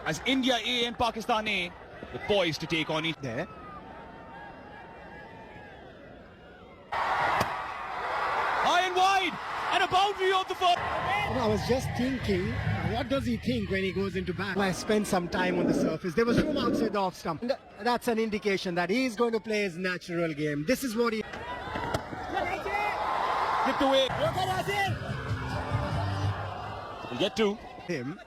as India A and Pakistan A were poised to take on each There. high and wide, and a boundary of the first. I was just thinking, what does he think when he goes into bat? I spent some time on the surface. There was room outside the off stump. That's an indication that he's going to play his natural game. This is what he... Get away. We'll get to him.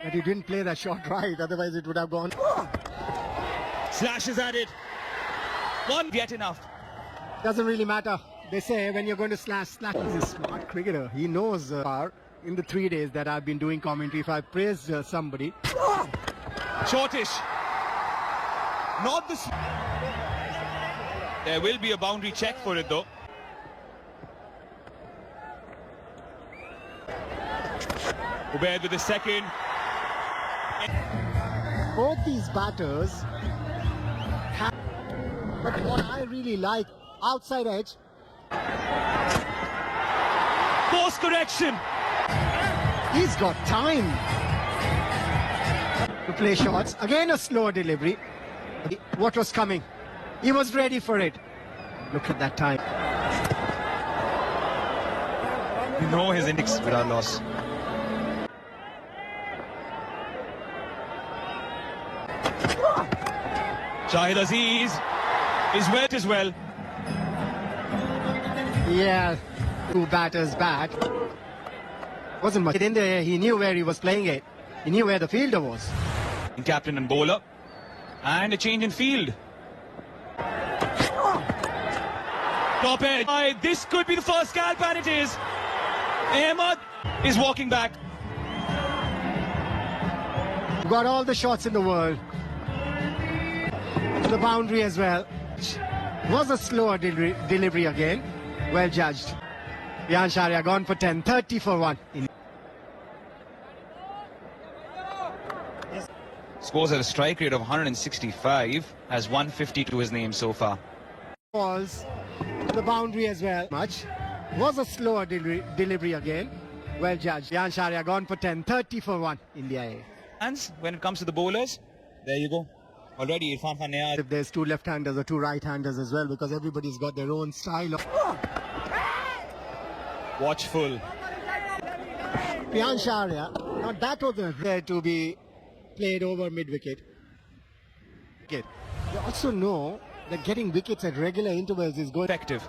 That he didn't play that shot right, otherwise it would have gone. Slashes at it. One yet enough. Doesn't really matter. They say when you're going to slash. He's a smart cricketer. He knows in the 3 days that I've been doing commentary, if I praise somebody. Shortish. Not the... There will be a boundary check for it though. Ubaid with the second. Both these batters have... But what I really like, outside edge. Course correction. He's got time to play shots. Again a slower delivery. What was coming? He was ready for it. Look at that time. You know his index without loss. Shahid Aziz is wet as well. Yeah, two batters bat. Wasn't much in there. He knew where he was playing it. He knew where the fielder was. Captain and bowler. And a change in field. Top edge. This could be the first scalp, and it is. Ahmed is walking back. Got all the shots in the world. The boundary as well. Was a slower delivery again. Well judged. Priyansh Arya gone for 10, 30 for 1. Scores at a strike rate of 165, has 150 to his name so far. Was the boundary as well. Much. Was a slower delivery again. Well judged. Priyansh Arya gone for 10, 30 for 1. India A. And when it comes to the bowlers, there you go. Already Irfan Khan Niyaz. If there's two left-handers or two right-handers as well, because everybody's got their own style of... Watchful. Priyansh Arya, now that was there to be played over mid-wicket. You also know that getting wickets at regular intervals is good. Effective.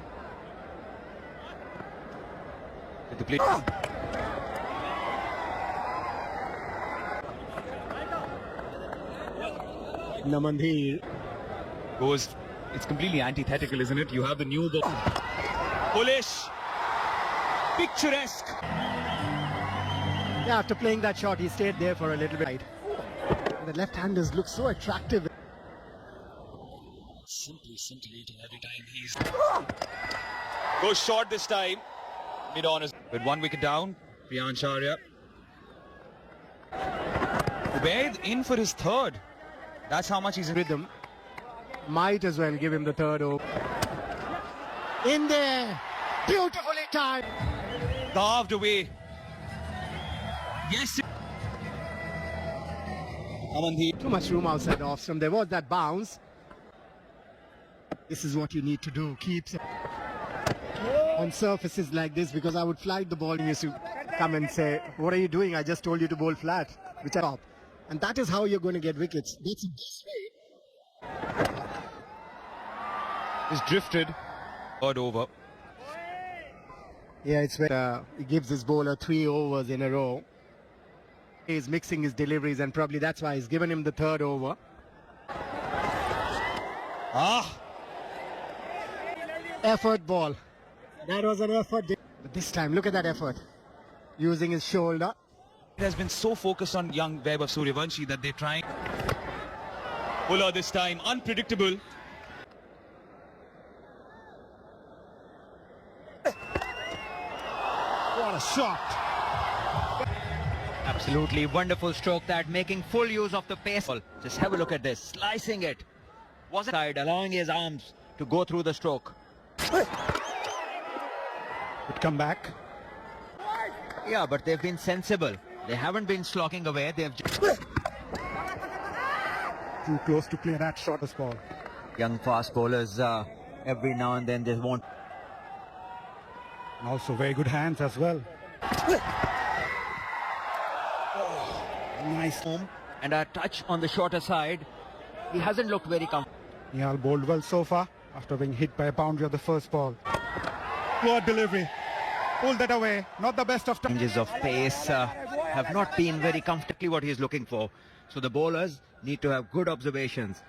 With the play. Namandhir Goes, it's completely antithetical, isn't it? You have the new ball. Bullish. Picturesque. Yeah, after playing that shot, he stayed there for a little bit. The left-handers look so attractive. Simply scintillating every time he's... Goes short this time. Mid-on is... With 1 wicket down, Priyansh Arya. Ubaid in for his third. That's how much he's in Rhythm. Might as well give him the third over. In there. Beautifully timed. Carved away. Yes. Amandhi. Too much room outside the off stump. There was that bounce. This is what you need to do. Keep on surfaces like this, because I would flight the ball. You used to come and say, what are you doing? I just told you to bowl flat, which I top. And that is how you're going to get wickets. That's the best way. Is drifted. Third over. Yeah, it's where he gives his bowler 3 overs in a row. He's mixing his deliveries, and probably that's why he's given him the third over. Effort ball. That was an effort. But this time, look at that effort. Using his shoulder. It has been so focused on young Vaibhav Suryavanshi that they're trying. Bowler this time, unpredictable. What a shot. Absolutely wonderful stroke that, making full use of the pace. Just have a look at this, slicing it. Was it side, allowing his arms to go through the stroke. Would come back. Yeah, but they've been sensible. They haven't been slogging away. They've just... Too close to play that shortest ball. Young fast bowlers every now and then just won't. And also very good hands as well. Nice. And a touch on the shorter side. He hasn't looked very comfortable. Nihal bowled well so far after being hit by a boundary of the first ball. Poor delivery. Pulled that away. Not the best of times. Changes of pace have not been very comfortably what he's looking for. So the bowlers need to have good observations.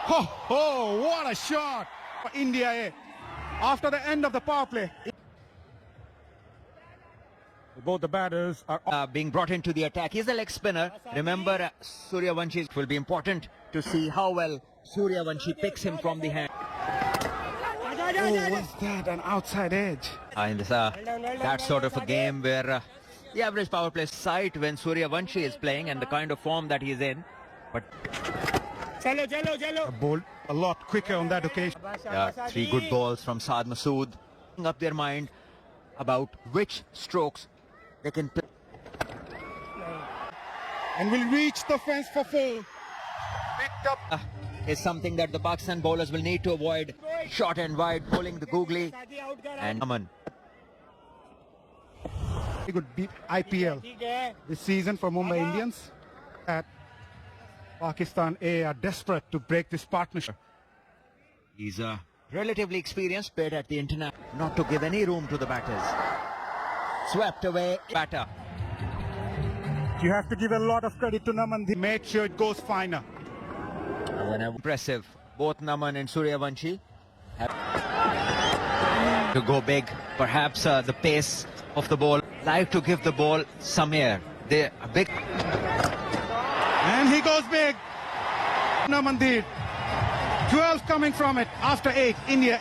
Oh, what a shot for India. After the end of the power play. Both the batters are Being brought into the attack. He's a leg spinner. Remember, Suryavanshi, it will be important to see how well Suryavanshi picks him from the hand. Oh, what's that? An outside edge. In this, that sort of a game where the average power play sight when Suryavanshi is playing and the kind of form that he's in. But Bowled a lot quicker on that occasion. 3 good balls from Saad Masood. Up their mind about which strokes they can play. And will reach the fence for 4. Picked up. Is something that the Pakistan bowlers will need to avoid. Short and wide, bowling the googly. And Aman. He could beat IPL this season for Mumbai Indians. At Pakistan A are desperate to break this partnership. He's relatively experienced, played at the international. Not to give any room to the batters. Swept away batter. You have to give a lot of credit to Naman. He made sure it goes finer. Impressive. Both Naman and Suryavanshi have to go big. Perhaps the pace of the ball. Like to give the ball some air. They're big. And he goes big. Naman did. 12 coming from it after 8. India.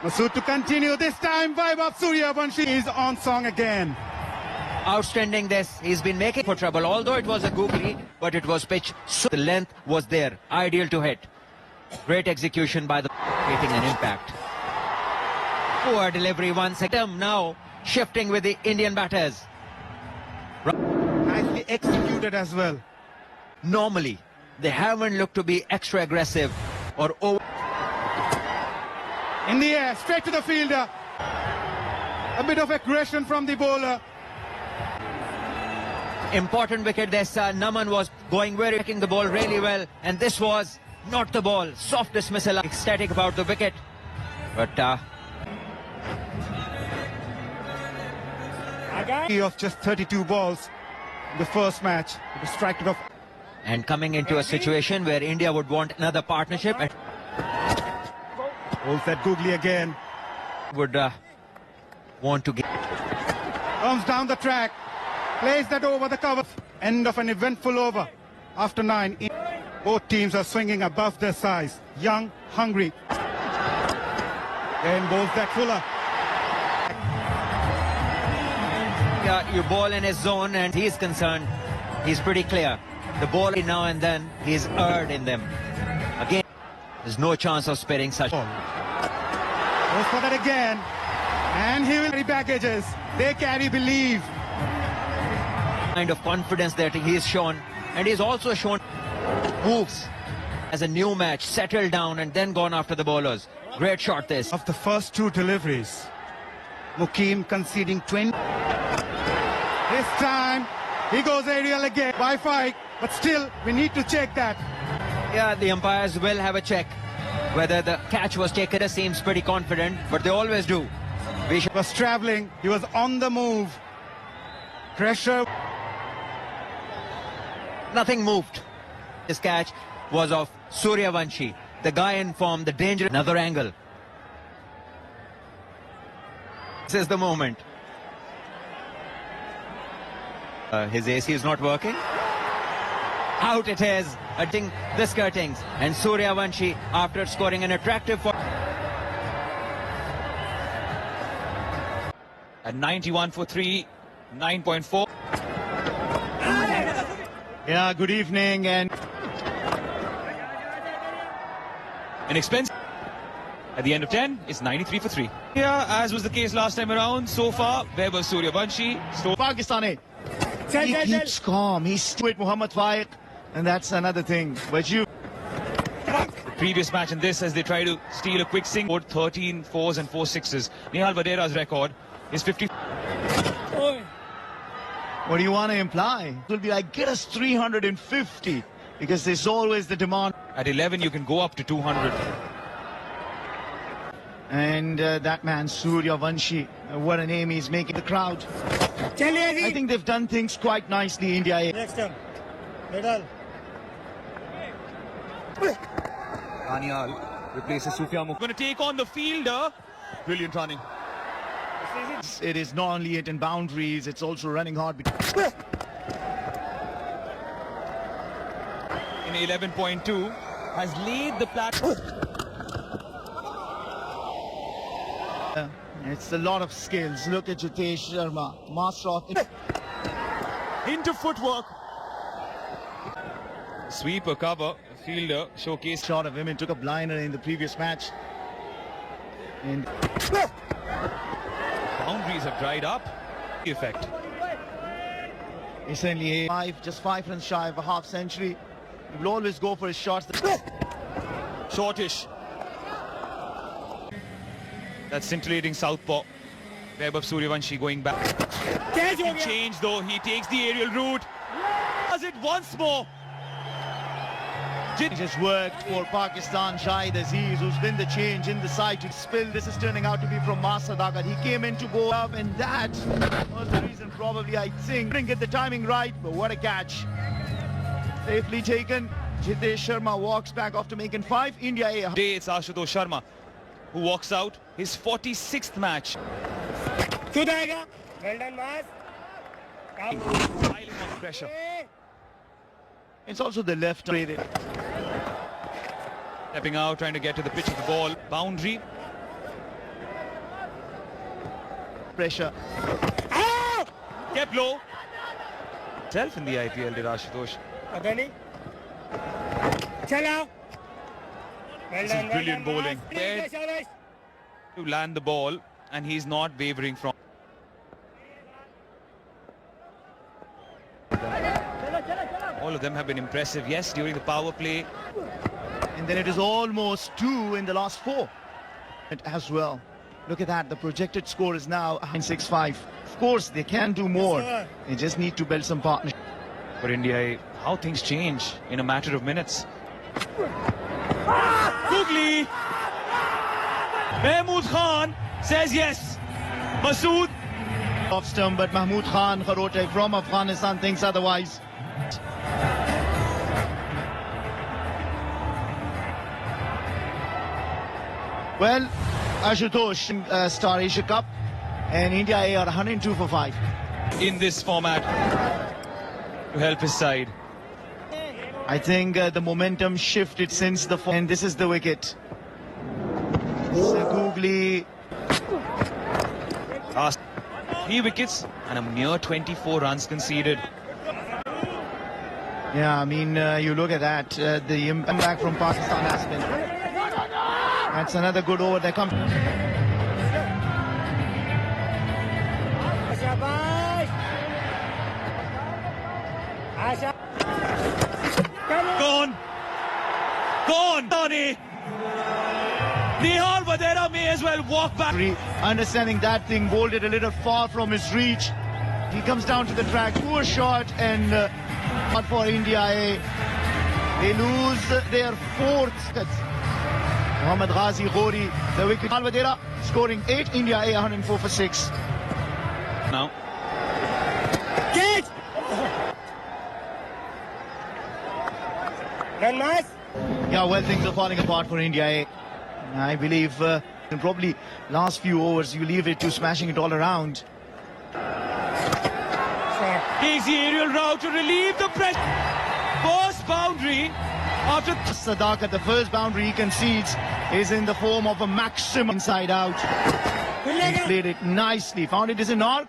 Masood to continue. This time Vibe of Suryavanshi is on song again. Outstanding this. He's been making for trouble. Although it was a googly, but it was pitched. So the length was there. Ideal to hit. Great execution by the creating an impact. Poor delivery once again. Now shifting with the Indian batters. Nicely executed as well. Normally, they haven't looked to be extra aggressive or over. In the air, straight to the fielder. A bit of aggression from the bowler. Important wicket this. Naman was going very, picking the ball really well. And this was not the ball. Soft dismissal. Ecstatic about the wicket. But of just 32 balls in the first match. It was strike off. and coming into a situation where India would want another partnership. Holds that googly again. Would want to get. Comes down the track. Plays that over the cover. End of an eventful over. After 9. Both teams are swinging above their size. Young, hungry. Then bowls that Fuller. You ball in his zone and he's concerned. He's pretty clear. The ball now and then he's erred in them. Again, there's no chance of sparing such. Goes for that again. And he will carry baggages. They carry belief. Kind of confidence that he's shown. And he's also shown moves as a new match, settled down and then gone after the bowlers. Great shot this. Of the first two deliveries, Mukim conceding 20. This time, he goes aerial again by 5. But still, we need to check that. Yeah, the umpires will have a check. Whether the catch was taken, it seems pretty confident, but they always do. He was traveling. He was on the move. Pressure. Nothing moved. This catch was of Suryavanshi, the guy in form, the danger. Another angle. This is the moment. His AC is not working. Out it is. Hitting the skirtings. And Suryavanshi, after scoring an attractive... At 91 for 3, 9.4. Yeah, good evening. And Inexpensive. At the end of 10, it's 93 for 3. Yeah, as was the case last time around, so far, Vaibhav Suryavanshi. Pakistani. He keeps calm. He's with Muhammad Faiq, and that's another thing. But you. The previous match and this, as they try to steal a quick single, 13 fours and 4 sixes. Nihal Vadera's record is 50. What do you want to imply? It will be like, get us 350, because there's always the demand. At 11, you can go up to 200. And that man, Suryavanshi, what a name he's making the crowd. I think they've done things quite nicely, India A. Next time. Middle. Daniel replaces Sufyan Mukh. Going to take on the fielder. Brilliant running. It is not only hitting boundaries, it's also running hard. In 11.2, has laid the platform. It's a lot of skills. Look at Jitesh Sharma, master of Into footwork. Sweeper cover, fielder showcase. shot of him and took a blinder in the previous match. And Boundaries have dried up. Effect. recently just 5 runs shy of a half century. He will always go for his shots. Shortish. That scintillating southpaw. Vaibhav Suryavanshi going back. He changed though. He takes the aerial route. Does it once more. It has worked for Pakistan. Shahid Aziz, who's been the change in the side to spill. This is turning out to be from Mas Sadakat. He came in to go up, and that was the reason probably, I think. Didn't get the timing right, but what a catch. Safely taken. Jitesh Sharma walks back after making 5. India A. Today it's Ashutosh Sharma who walks out his 46th match. Well done, Mas. Piling on pressure. It's also the left rated. Stepping out, trying to get to the pitch of the ball. Boundary. Pressure. Kept low. Self in the IPL did Ashutosh. Adani. Chala. Well This is done, brilliant well done, bowling. Mas. Please, Shabash. To land the ball, and he's not wavering from. All of them have been impressive, yes, during the power play. And then it is almost 2 in the last 4 as well. Look at that. The projected score is now 6-5. Of course, they can do more. They just need to build some partnership. For India, how things change in a matter of minutes. Googly! Mahmood Khan says yes. Masood. Off stump, but Mahmood Khan Kharote from Afghanistan thinks otherwise. Well, Ashutosh Star Asia Cup and India A are 102 for 5. In this format to help his side. I think the momentum shifted since the and this is the wicket. Googly. Last 3 wickets and a mere 24 runs conceded. Yeah, I mean, you look at that. The impact from Pakistan has been. That's another good over. There comes. Shabash. Asha. Gone! Gone, Tony! Nihal Vadera may as well walk back. Understanding that thing bowled it a little far from his reach. He comes down to the track, poor shot, and not for India A. They lose their 4th. Mohammad Ghazi Ghori, the wicket. Nihal Vadera scoring 8, India A 104 for 6. Now. Catch. Run, Mas. Yeah, well, things are falling apart for India A. I believe in probably last few overs you leave it to smashing it all around. Takes the aerial route to relieve the pressure. First boundary after Sadakat, the first boundary he concedes is in the form of a maximum inside out. He played it nicely, found it is an arc.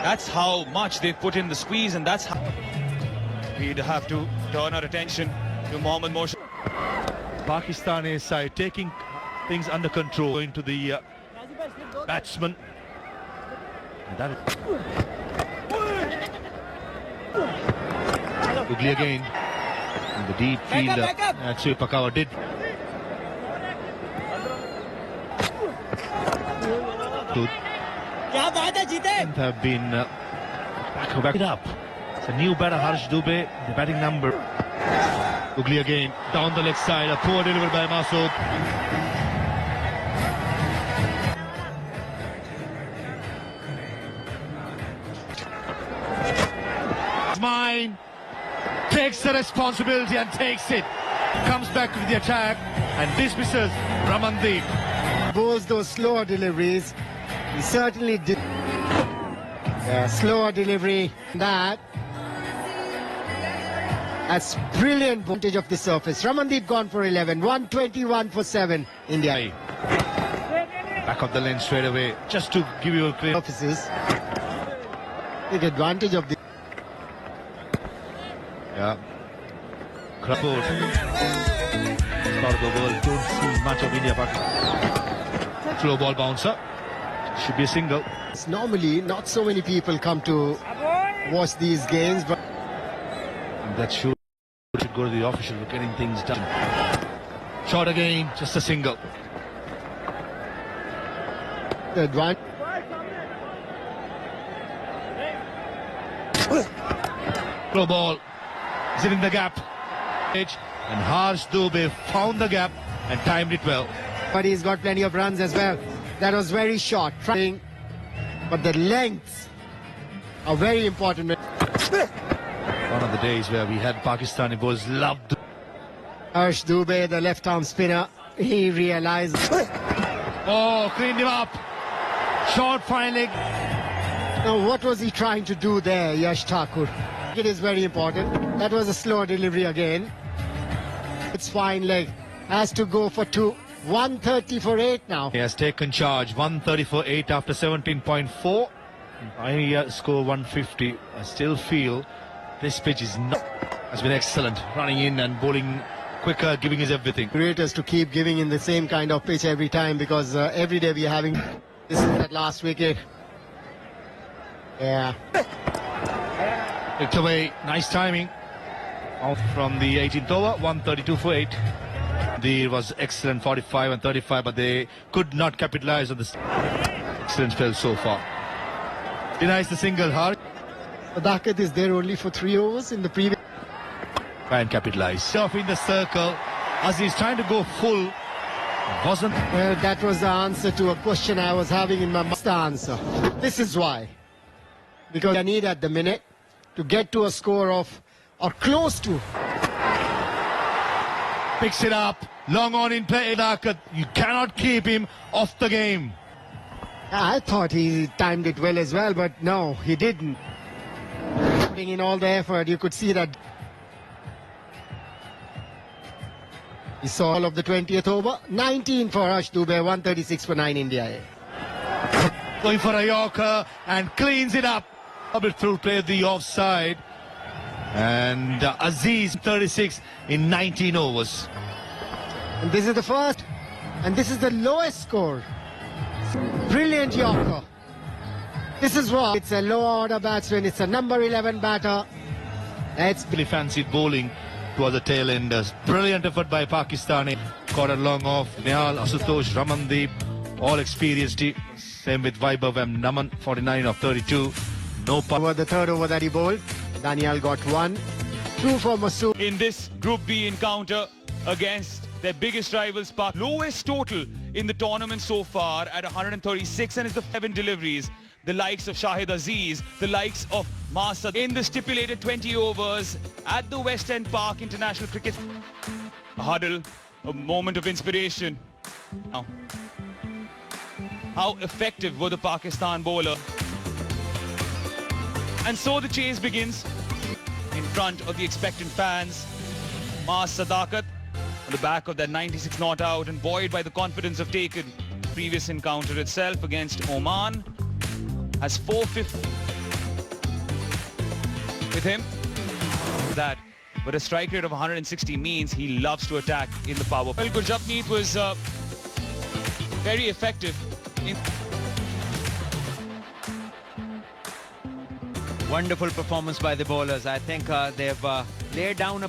That's how much they put in the squeeze, and that's how we'd have to turn our attention to Mohammad Moshad. Pakistani side taking things under control, going to the batsman. And that Ugly again in the deep field. That's what Pakawa did. Good. क्या बात है जीते Have been back it up. It's a new batter, Harsh Dubey, the batting number. Ugly again down the leg side. A poor delivery by Masood. Mine takes the responsibility and takes it. Comes back to the attack and dismisses Ramandeep. Bowls those slower deliveries. He certainly did. Slower delivery. That's brilliant advantage of the surface. Ramandeep gone for 11. 121 for 7. India. Back of the lane straight away. Just to give you a clear Offices take advantage of the. Yeah. Crowd. Part of the world don't see much of India. Slow ball bouncer. Should be a single. Normally, not so many people come to watch these games, but And that should go to the official for getting things done. Shot again, just a single. the advantage. Slow ball. Is it in the gap? And Harsh Dubey found the gap and timed it well. But he's got plenty of runs as well. That was very short. Trying, but the lengths are very important. One of the days where we had Pakistani bowlers loved. Harsh Dubey, the left-arm spinner, he realized. Oh, cleaned him up. Short fine leg. Now, what was he trying to do there, Yash Thakur? It is very important. That was a slow delivery again. It's fine leg. Has to go for 2. 130 for 8 now. He has taken charge. 130 for 8 after 17.4. I score 150. I still feel this pitch has been excellent. Running in and bowling quicker, giving us everything. Creators to keep giving in the same kind of pitch every time, because every day we are having. This is that last wicket. Yeah. Picked away. Nice timing. Out from the 18th over. 132 for 8. There was excellent 45 and 35, but they could not capitalize on this excellent spell so far. Denies the single. Hard. Sadakat is there only for 3 overs in the previous. Try and capitalize. Off in the circle as he's trying to go full. Wasn't. Well, that was the answer to a question I was having in my mind. The answer. This is why. Because I need at the minute to get to a score of or close to. Picks it up. Long on in play. Sadakat. You cannot keep him off the game. I thought he timed it well as well, but no, he didn't. Putting in all the effort, you could see that. He saw all of the 20th over. 19 for Harsh Dubey, 136 for 9 India. Going for a Yorker and cleans it up. Double through play the offside. And Aziz 36 in 19 overs. And this is the first, and this is the lowest score. Brilliant Yorker. This is what it's a low order batsman. It's a number 11 batter. It's Really fancied bowling towards the tail end. Brilliant effort by Pakistani. Caught a long off. Nihal, Asutosh, Ramandeep, all experienced. Same with Vaibhav and Naman, 49 of 32. No power. over the third over that he bowled. Daniel got 1. 2 for Masood. In this Group B encounter against their biggest rivals, Pak, lowest total in the tournament so far at 136, and it's the 7 deliveries. The likes of Shahid Aziz, the likes of Masad in the stipulated 20 overs at the West End Park International Cricket. A huddle, a moment of inspiration. Now, how effective were the Pakistan bowler? And so the chase begins in front of the expectant fans. Mas Sadakat on the back of that 96 not out and buoyed by the confidence of taken previous encounter itself against Oman, has 450 with him. That but a strike rate of 160 means he loves to attack in the power. Well, Gurjapneet was very effective in Wonderful performance by the bowlers. I think they've laid down a...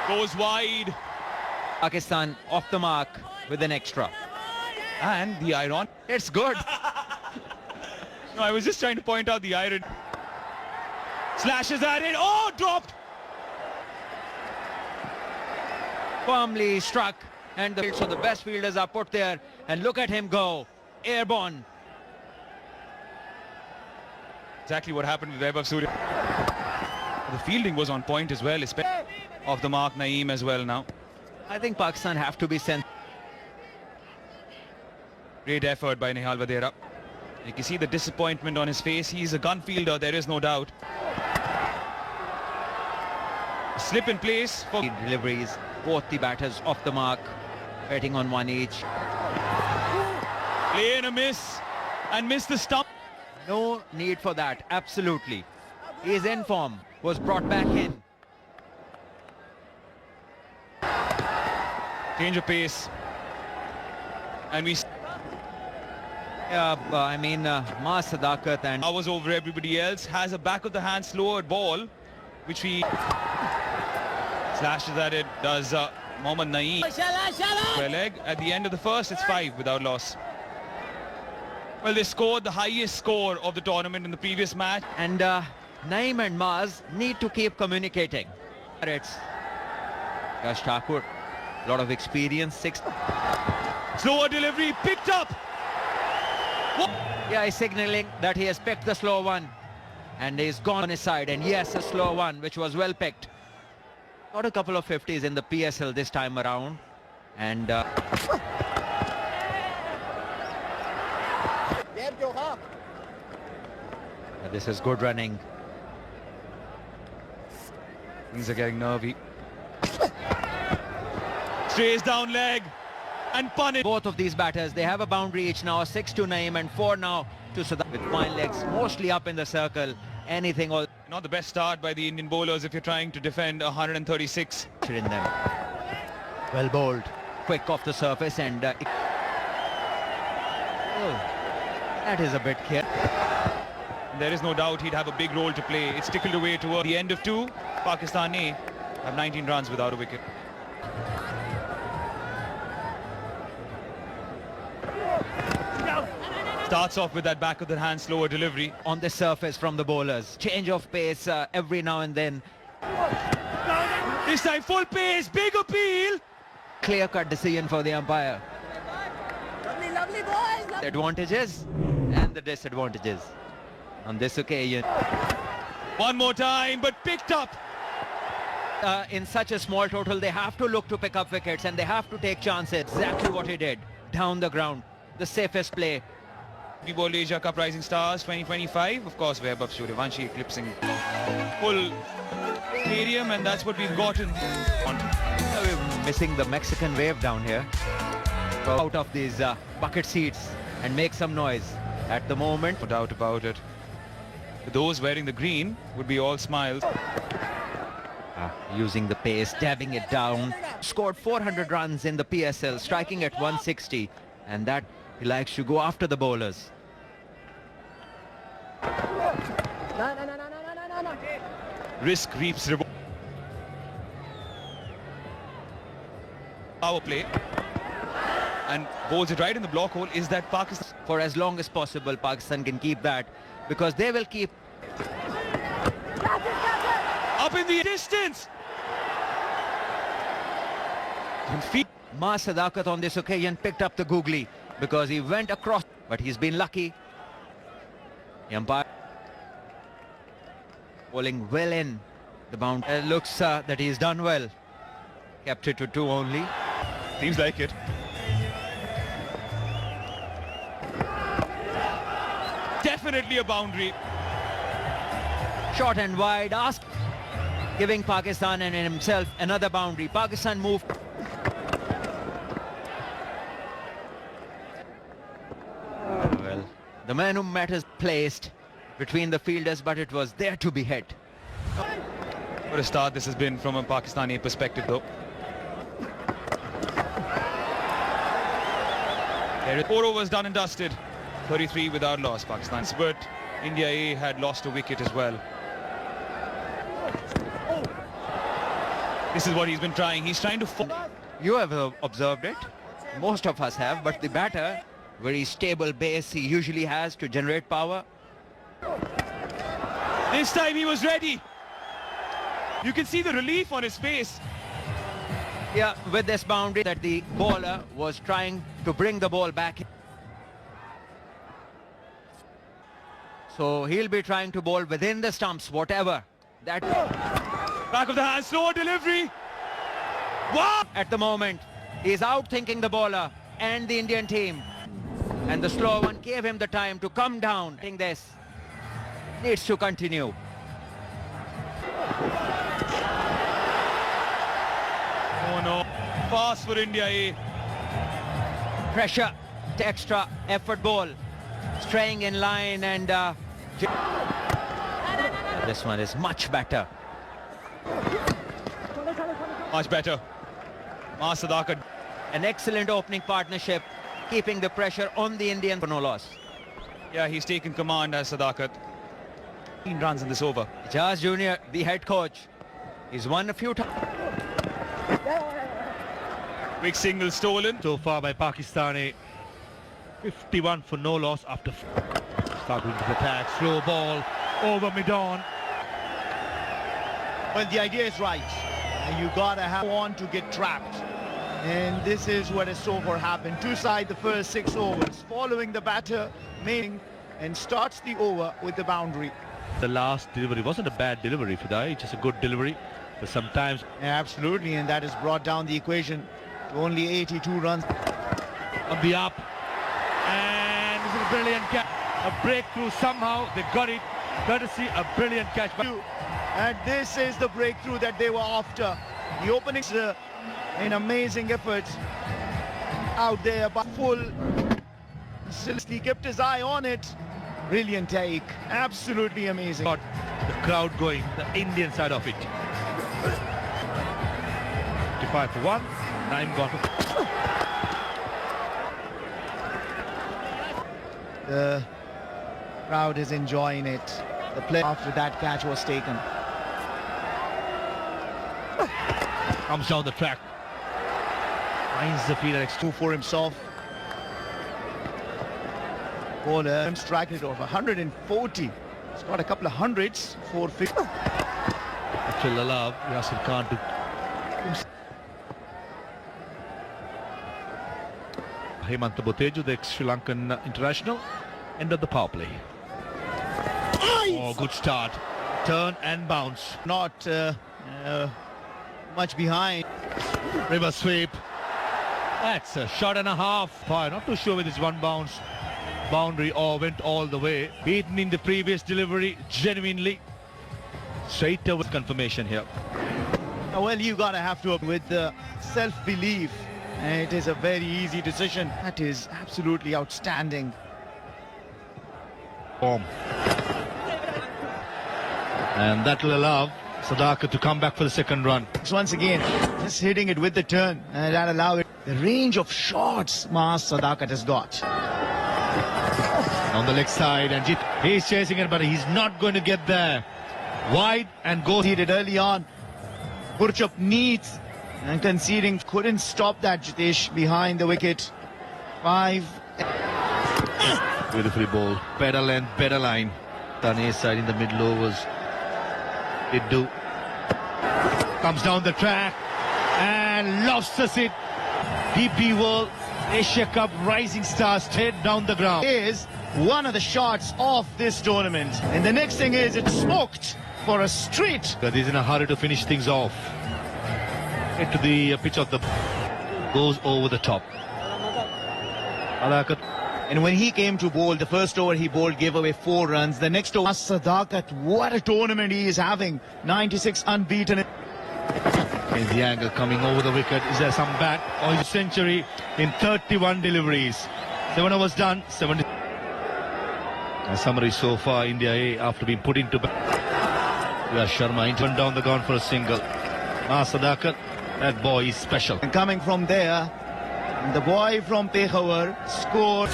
goes wide. Pakistan off the mark with an extra. And the iron. It's good. No, I was just trying to point out the iron. Slashes at it. Oh, dropped. Firmly struck. And so the best fielders are put there. And look at him go. Airborne. Exactly what happened with Vaibhav Surya. The fielding was on point as well, especially off the mark. Naeem as well now. I think Pakistan have to be sent. Great effort by Nehal Vadera. You can see the disappointment on his face. He's a gun fielder, there is no doubt. Slip in place for Deliveries, both the batters off the mark, batting on one each. play and a miss, and miss the stump. No need for that, absolutely. He is in form, was brought back in. Change of pace. And we Maaz Sadakat and hours over everybody else. Has a back of the hand slower ball, which he slashes at it. Does Mohammad Naeem. Well, at the end of the first, it's 5 without loss. Well, they scored the highest score of the tournament in the previous match. and Naeem and Maaz need to keep communicating. It's Yash Thakur, a lot of experience, 6. Slower delivery, picked up. Yeah, he's signaling that he has picked the slow one and he's gone on his side, and yes, a slow one which was well picked. Got a couple of 50s in the PSL this time around, and this is good running. Things are getting nervy. Strays down leg and pun it. Both of these batters, they have a boundary each now, 6 to Naeem and 4 now to Sadakat, with fine legs mostly up in the circle. Anything all Not the best start by the Indian bowlers if you're trying to defend 136. in them. Well bowled, quick off the surface, and oh, that is a bit careful. There is no doubt he'd have a big role to play. It's tickled away toward the end of 2. Pakistan A have 19 runs without a wicket. Starts off with that back of the hand slower delivery. On the surface from the bowlers. Change of pace every now and then. This time full pace, big appeal. Clear-cut decision for the umpire. The advantages and the disadvantages on this occasion. One more time, but picked up. In such a small total, they have to look to pick up wickets and they have to take chances. Exactly what he did. Down the ground. The safest play. We Bowl Asia Cup Rising Stars 2025. Of course, Vaibhav Suryavanshi eclipsing full stadium, and that's what we've gotten. We're missing the Mexican wave down here. Go out of these bucket seats and make some noise at the moment. No doubt about it. Those wearing the green would be all smiles. Using the pace, dabbing it down. Scored 400 runs in the PSL, striking at 160, and that he likes to go after the bowlers. Risk reaps reward. Power play. And bowls it right in the block hole. Is that Pakistan? For as long as possible, Pakistan can keep that, because they will keep... Up in the distance. Maaz Sadakat on this occasion picked up the googly because he went across, but he's been lucky. The umpire bowling well in the bound. Looks that he's done well. Kept it to 2 only. Seems like it. Definitely a boundary. Short and wide, giving Pakistan and himself another boundary. Pakistan moved. Well, the man who matters placed between the fielders, but it was there to be hit. What a start this has been from a Pakistani perspective though. There is 4 overs done and dusted. 33 without loss, Pakistan. But India A had lost a wicket as well. This is what he's been trying. He's trying to... You have observed it. Most of us have. But the batter, very stable base he usually has to generate power. This time he was ready. You can see the relief on his face. Yeah, with this boundary that the bowler was trying to bring the ball back. So he'll be trying to bowl within the stumps, whatever. That Back of the hand, slow delivery. Wow! at the moment, he's outthinking the bowler and the Indian team. And the slow one gave him the time to come down. I think this needs to continue. Oh no. Fast for India A. Pressure, extra effort ball, straying in line, and this one is much better. Much better. Mas Sadakat. An excellent opening partnership, keeping the pressure on the Indian for no loss. Yeah, he's taken command as Sadakat. 15 runs in this over. Ijaz Junior, the head coach, he's won a few times. Big single stolen. So far by Pakistani. 51 for no loss after starting to attack. Slow ball over mid-on. Well, the idea is right. You gotta have one to get trapped. And this is what has so far happened. Two side the first 6 overs, following the batter, making and starts the over with the boundary. The last delivery wasn't a bad delivery, Fidai, just a good delivery. But sometimes Absolutely, and that has brought down the equation to only 82 runs. on the up. And this is a brilliant catch. A breakthrough somehow. They got it. Courtesy, a brilliant catch. And this is the breakthrough that they were after. The opening is an amazing effort out there, but full. He kept his eye on it. Brilliant take. Absolutely amazing. Got the crowd going, the Indian side of it. 55 for 1. 9 gone for... The crowd is enjoying it. The play after that catch was taken. Comes down the track. Finds the fielder Two for himself. Bowler strike rate of 140. He's got a couple of hundreds. 450. Actually allowed Yasir Khan to... Hemanta Boteju, the ex-Sri Lankan international, end of the power play. Oh, good start. Turn and bounce. Not much behind. River sweep. That's a shot and a half. Fire. Not too sure whether it's one bounce boundary or went all the way. Beaten in the previous delivery, genuinely. Straight away confirmation here. Well, you gotta have to with the self-belief. And it is a very easy decision. That is absolutely outstanding. Form. And that will allow Sadakat to come back for the second run. So once again, just hitting it with the turn, and that allowed it. The range of shots Mas Sadakat has got. On the leg side, and he's chasing it, but he's not going to get there. Wide and goes. He did early on. Burchup needs and conceding. Couldn't stop that Jitesh behind the wicket. 5. Beautifully bowled. Better length, better line. Tane's side in the middle overs. It do. Comes down the track and lobsters it. DP World Asia Cup Rising Stars straight down the ground. Is one of the shots of this tournament. And the next thing is it's smoked for a straight. But he's in a hurry to finish things off. Get to the pitch of the... Goes over the top. Sadakat. And when he came to bowl, the first over he bowled gave away 4 runs. The next over, Sadakat, what a tournament he is having. 96 unbeaten. Is the angle coming over the wicket? Is there some bat? Or is a century in 31 deliveries? 7 overs done. 70. A summary so far, India A after being put into... Yeah, Sharma went down the ground for a single. Sadakat, that boy is special. And coming from there, the boy from Peshawar scored.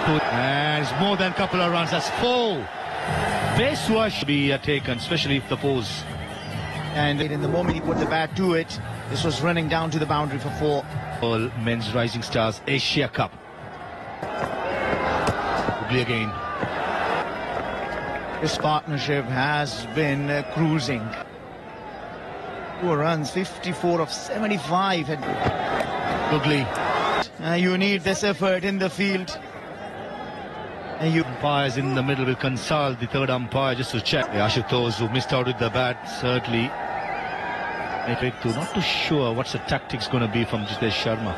And it's more than a couple of runs. That's 4. Best rush should be taken, especially if the pose. And in the moment he put the bat to it, this was running down to the boundary for 4. All Men's Rising Stars Asia Cup. Googly again. This partnership has been cruising. 4 runs, 54 of 75. Googly. You need this effort in the field. And you Umpires in the middle will consult the third umpire just to check. Ashutosh, who missed out with the bat, certainly. Not too sure what's the tactics going to be from Jitesh Sharma.